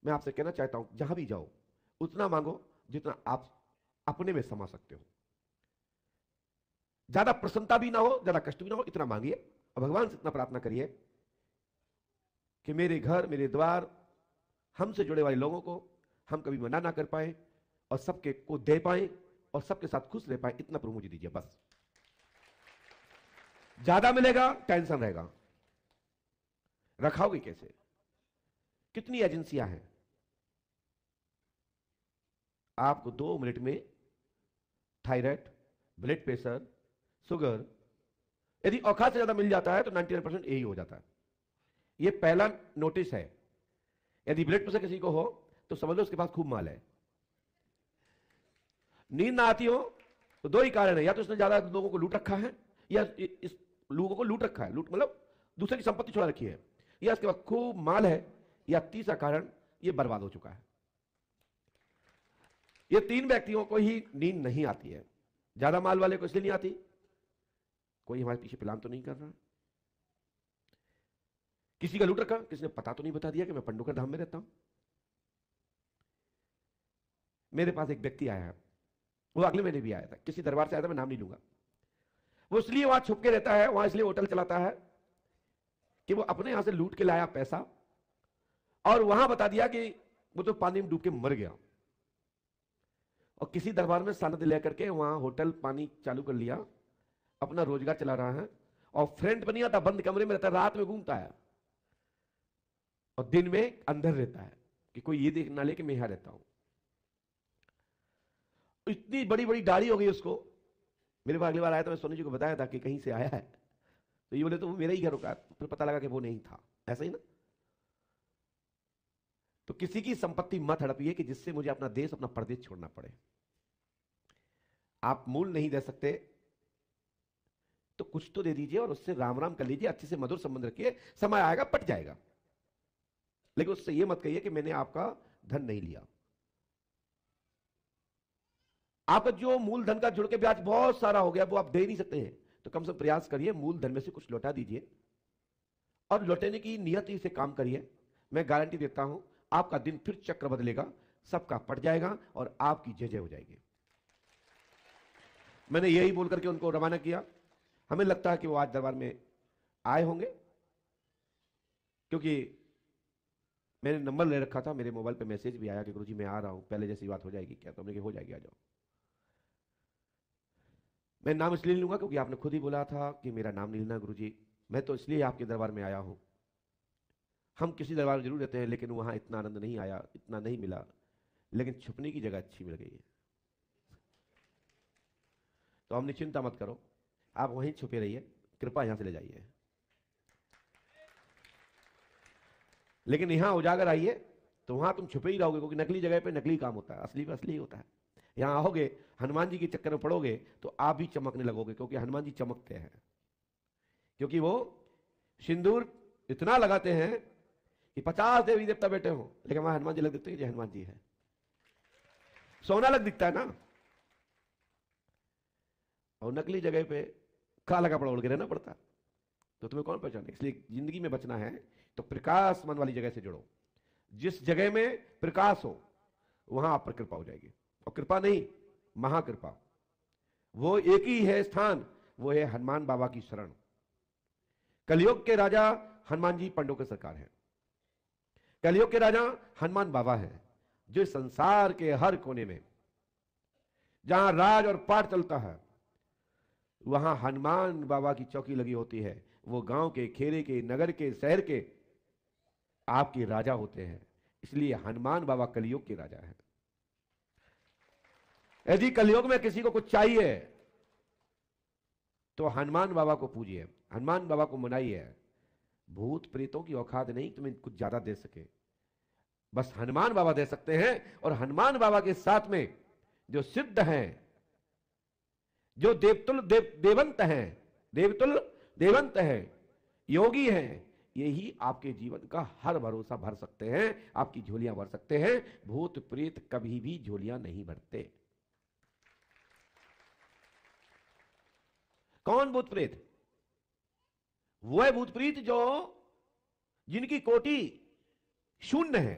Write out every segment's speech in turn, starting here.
मैं आपसे कहना चाहता हूं, जहां भी जाओ उतना मांगो जितना आप अपने में समा सकते हो। ज्यादा प्रसन्नता भी ना हो, ज्यादा कष्ट भी ना हो, इतना मांगिए और भगवान से इतना प्रार्थना करिए कि मेरे घर, मेरे द्वार, हमसे जुड़े वाले लोगों को हम कभी मना ना कर पाए और सबके को दे पाए और सबके साथ खुश रह पाए, इतना प्रभु मुझे दीजिए बस। ज्यादा मिलेगा टेंशन रहेगा, रखाओगे कैसे? कितनी एजेंसियां हैं, आपको 2 मिनट में थायराइड, ब्लड प्रेशर, शुगर, यदि औकात से ज्यादा मिल जाता है तो 99% यही हो जाता है। यह पहला नोटिस है। यदि ब्लड प्रेशर किसी को हो तो समझ लो उसके पास खूब माल है। नींद ना आती हो तो 2 ही कारण है, या तो उसने ज्यादा लोगों को लूट रखा है, या इस लोगों को लूट रखा है, लूट मतलब दूसरे की संपत्ति छुड़ा रखी है, या इसके पास खूब माल है, या तीसरा कारण ये बर्बाद हो चुका है। ये 3 व्यक्तियों को ही नींद नहीं आती है। ज्यादा माल वाले को इसलिए नहीं आती, कोई हमारे पीछे प्लान तो नहीं कर रहा, किसी का लूट रखा, किसी ने पता तो नहीं बता दिया कि मैं पंडोकर धाम में रहता हूं। मेरे पास एक व्यक्ति आया है, वो अगले महीने भी आया था, किसी दरबार से आया था, मैं नाम नहीं लूंगा। वो इसलिए वहां छुप के रहता है, वहां इसलिए होटल चलाता है कि वो अपने यहां से लूट के लाया पैसा और वहां बता दिया कि वो तो पानी में डूब के मर गया, और किसी दरबार में सनद लेकर के वहां होटल पानी चालू कर लिया, अपना रोजगार चला रहा है, और फ्रेंड बनिया था, बंद कमरे में रहता है, रात में घूमता है और दिन में अंदर रहता है कि कोई ये देख ना ले कि मैं यहां रहता हूं। इतनी बड़ी बड़ी दाढ़ी हो गई उसको। मेरे पास अगली बार आया तो मैं सोनी जी को बताया था कि कहीं से आया है, तो ये बोले तो वो मेरा ही घर का, फिर पता लगा कि वो नहीं था। ऐसा ही ना? तो किसी की संपत्ति मत हड़पिए कि जिससे मुझे अपना देश, अपना प्रदेश छोड़ना पड़े। आप मूल नहीं दे सकते तो कुछ तो दे दीजिए और उससे राम राम कर लीजिए, अच्छे से मधुर संबंध रखिए, समय आएगा पट जाएगा। लेकिन उससे यह मत कहिए कि मैंने आपका धन नहीं लिया। आपका जो मूलधन का जुड़ के ब्याज बहुत सारा हो गया वो आप दे नहीं सकते हैं, तो कम से कम प्रयास करिए मूलधन में से कुछ लौटा दीजिए और लौटाने की नियति से काम करिए। मैं गारंटी देता हूं आपका दिन फिर चक्र बदलेगा, सबका पट जाएगा और आपकी जय जय हो जाएगी। मैंने यही बोल करके उनको रवाना किया। हमें लगता है कि वो आज दरबार में आए होंगे, क्योंकि मैंने नंबर ले रखा था, मेरे मोबाइल पे मैसेज भी आया कि गुरुजी मैं आ रहा हूं, पहले जैसी बात हो जाएगी क्या? तो हमने कहा हो जाएगी, आ जाओ। मैं नाम इसलिए नहीं लूंगा क्योंकि आपने खुद ही बोला था कि मेरा नाम नहीं लेना गुरुजी। मैं तो इसलिए आपके दरबार में आया हूं। हम किसी दरबार में जरूर रहते हैं लेकिन वहां इतना आनंद नहीं आया, इतना नहीं मिला, लेकिन छुपने की जगह अच्छी मिल गई है। तो हमने चिंता मत करो, आप वहीं छुपे रहिए, कृपा यहां से ले जाइए। लेकिन यहां उजागर आइए तो वहां तुम छुपे ही रहोगे, क्योंकि नकली जगह पे नकली काम होता है, असली पे असली होता है। यहां आओगे, हनुमान जी के चक्कर में पड़ोगे तो आप भी चमकने लगोगे, क्योंकि हनुमान जी चमकते हैं, क्योंकि वो सिंदूर इतना लगाते हैं कि 50 देवी देवता बैठे हो लेकिन वहां हनुमान जी लग दिखते हैं, हनुमान जी है। सोना लग दिखता है ना, और नकली जगह पे काला कपड़ा ओढ़ के रहना पड़ता, तो तुम्हें कौन पहचाने? इसलिए जिंदगी में बचना है तो प्रकाश मन वाली जगह से जुड़ो। जिस जगह में प्रकाश हो वहां आप पर कृपा हो जाएगी, और कृपा नहीं, महाकृपा। वो एक ही है स्थान, वो है हनुमान बाबा की शरण। कलयुग के राजा हनुमान जी पंडोकर सरकार है। कलयुग के राजा हनुमान बाबा है, जो संसार के हर कोने में जहां राज और पाठ चलता है वहां हनुमान बाबा की चौकी लगी होती है। वो गांव के, खेरे के, नगर के, शहर के आपके राजा होते हैं। इसलिए हनुमान बाबा कलयुग के राजा हैं। यदि कलयुग में किसी को कुछ चाहिए तो हनुमान बाबा को पूजिए, हनुमान बाबा को मनाइए। भूत प्रेतों की औकात नहीं तुम्हें कुछ ज्यादा दे सके, बस हनुमान बाबा दे सकते हैं। और हनुमान बाबा के साथ में जो सिद्ध हैं, जो देवंत हैं, देवतुल देवंत हैं, योगी हैं, यही आपके जीवन का हर भरोसा भर सकते हैं, आपकी झोलियां भर सकते हैं। भूत प्रेत कभी भी झोलियां नहीं भरते। कौन भूत प्रेत? वो है भूत प्रेत जो जिनकी कोटि शून्य है,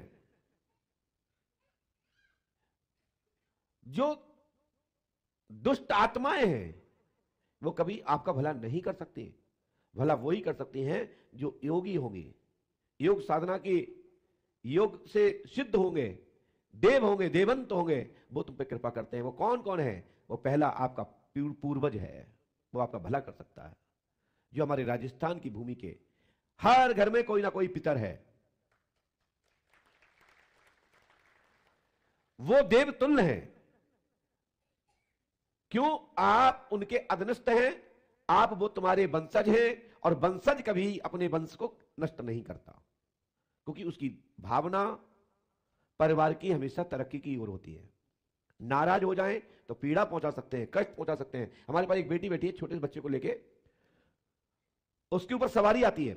जो दुष्ट आत्माएं हैं वो कभी आपका भला नहीं कर सकती। भला वही कर सकती हैं जो योगी होंगे, योग साधना के योग से सिद्ध होंगे, देव होंगे, देवंत होंगे, वो तुम पे कृपा करते हैं। वो कौन कौन है? वो पहला आपका पूर्वज है, वो आपका भला कर सकता है। जो हमारे राजस्थान की भूमि के हर घर में कोई ना कोई पितर है, वो देव तुल्य है। क्यों? आप उनके अधीनस्थ हैं, आप वो तुम्हारे वंशज हैं, और वंशज कभी अपने वंश को नष्ट नहीं करता, क्योंकि उसकी भावना परिवार की हमेशा तरक्की की ओर होती है। नाराज हो जाएं तो पीड़ा पहुंचा सकते हैं, कष्ट पहुंचा सकते हैं। हमारे पास एक बेटी बैठी है, छोटे से बच्चे को लेके, उसके ऊपर सवारी आती है,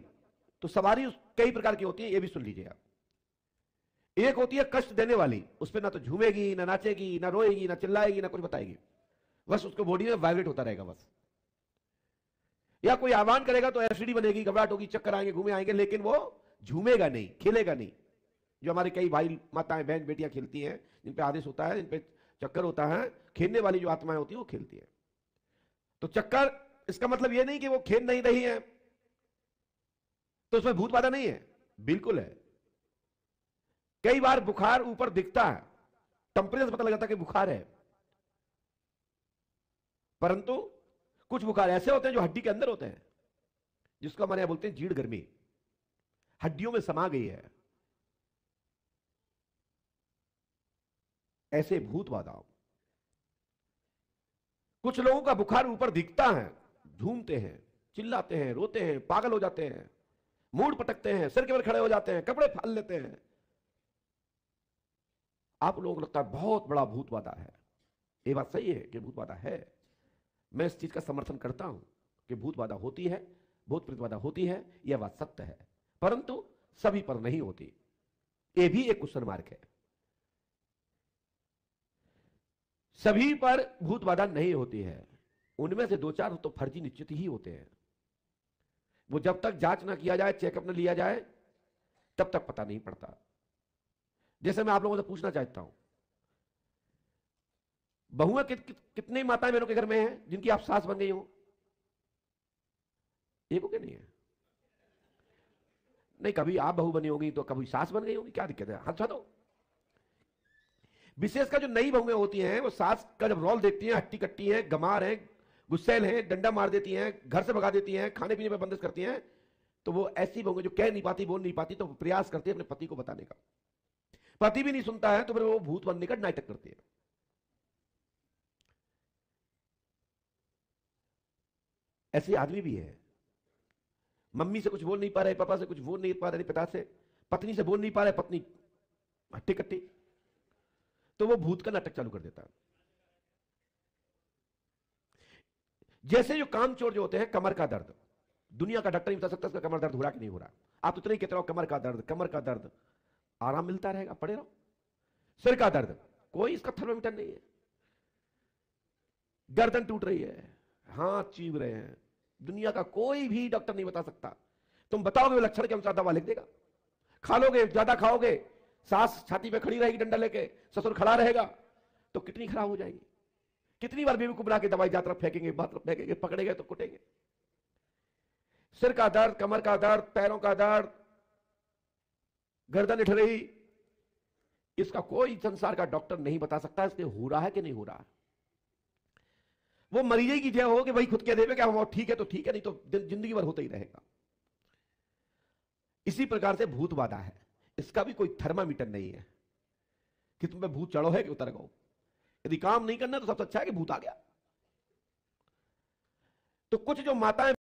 तो सवारी कई प्रकार की होती है, ये भी सुन लीजिए आप। एक होती है कष्ट देने वाली, उस पर ना तो झूमेगी, ना नाचेगी, ना रोएगी, ना चिल्लाएगी, ना कुछ बताएगी, बस उसको बॉडी में वाइब्रेट होता रहेगा बस। या कोई आह्वान करेगा तो एसिडी बनेगी, घबराहट होगी, चक्कर आएंगे, घूमे आएंगे, लेकिन वो झूमेगा नहीं, खेलेगा नहीं। जो हमारे कई भाई माताएं बहन बेटियां खेलती हैं, जिन पे आदेश होता है, जिन पे चक्कर होता है, खेलने वाली जो आत्माएं होती है वो खेलती है। तो चक्कर, इसका मतलब ये नहीं कि वो खेल नहीं रही है तो उसमें भूत बाधा नहीं है, बिल्कुल है। कई बार बुखार ऊपर दिखता है, टेंपरेचर पता लग जाता है कि बुखार है, परंतु कुछ बुखार ऐसे होते हैं जो हड्डी के अंदर होते हैं, जिसको हमारे यहां बोलते हैं जीड़ गर्मी, हड्डियों में समा गई है। ऐसे भूत बाधा। कुछ लोगों का बुखार ऊपर दिखता है, झूमते हैं, चिल्लाते हैं, रोते हैं, पागल हो जाते हैं, मूड पटकते हैं, सिर के बल खड़े हो जाते हैं, कपड़े फाड़ लेते हैं। आप लोगों को लगता है बहुत बड़ा भूत बाधा है। ये बात सही है कि भूत बाधा है, मैं इस चीज का समर्थन करता हूं कि भूत बाधा होती है, भूत प्रेत बाधा होती है, यह बात सत्य है, परंतु सभी पर नहीं होती। यह भी एक क्वेश्चन मार्क है। सभी पर भूत बाधा नहीं होती है, उनमें से दो चार तो फर्जी निश्चित ही होते हैं। वो जब तक जांच ना किया जाए, चेकअप ना लिया जाए, तब तक पता नहीं पड़ता। जैसे मैं आप लोगों से पूछना चाहता हूं, बहुएं कितने माताएं बहनों के घर में हैं जिनकी आप सास बन गई हो? एक हो क्या? नहीं है? नहीं, कभी आप बहू बनी होगी तो कभी सास बन गई होगी, क्या दिक्कत है? हाथ दो। विशेषकर जो नई बहुएं होती हैं, वो सास का जब रोल देखती हैं, हट्टी कट्टी है, गमार है, गुस्सैल है, डंडा मार देती हैं, घर से भगा देती हैं, खाने पीने पर बंदिश करती हैं, तो वो ऐसी बहुएं जो कह नहीं पाती, बोल नहीं पाती, तो प्रयास करती है अपने पति को बताने का। पति भी नहीं सुनता है तो फिर वो भूत बनने का नाटक करती है। ऐसे आदमी भी है, मम्मी से कुछ बोल नहीं पा रहे, पापा से कुछ बोल नहीं पा रहे, पिता से, पत्नी से बोल नहीं पा रहे, पत्नी हट्टी कट्टी, तो वो भूत का नाटक चालू कर देता है। जैसे जो कामचोर जो होते हैं, कमर का दर्द, दुनिया का डॉक्टर नहीं बता सकता इसका कमर दर्द हो रहा कि नहीं हो रहा। आप तो इतना ही कहते रहो कमर का दर्द, कमर का दर्द, आराम मिलता रहेगा, पड़े रहो। सिर का दर्द, कोई इसका थर्मामीटर नहीं है। गर्दन टूट रही है, हाथ चीब रहे हैं, दुनिया का कोई भी डॉक्टर नहीं बता सकता। तुम बताओगे, लक्षण के अनुसार दवा लिख देगा। खा लोगे, ज्यादा खाओगे, सास छाती पे खड़ी रहेगी डंडा लेके, ससुर खड़ा रहेगा, तो कितनी खराब हो जाएगी। कितनी बार बेवकूफ बना के दवाई जा तरफ फेंकेंगे, बात तरफ फेंकेंगे, पकड़ेंगे तो कुटेंगे। सिर का दर्द, कमर का दर्द, पैरों का दर्द, गर्दन उठ रही, इसका कोई संसार का डॉक्टर नहीं बता सकता इसके हो रहा है कि नहीं हो रहा है। वो मरीज की जय हो कि भाई खुद कह देवे क्या ठीक है तो ठीक है, नहीं तो जिंदगी भर होता ही रहेगा। इसी प्रकार से भूत बाधा है, इसका भी कोई थर्मामीटर नहीं है कि तुम्हें भूत चढ़ो है कि उतर गो। यदि काम नहीं करना तो सबसे अच्छा है कि भूत आ गया। तो कुछ जो माताएं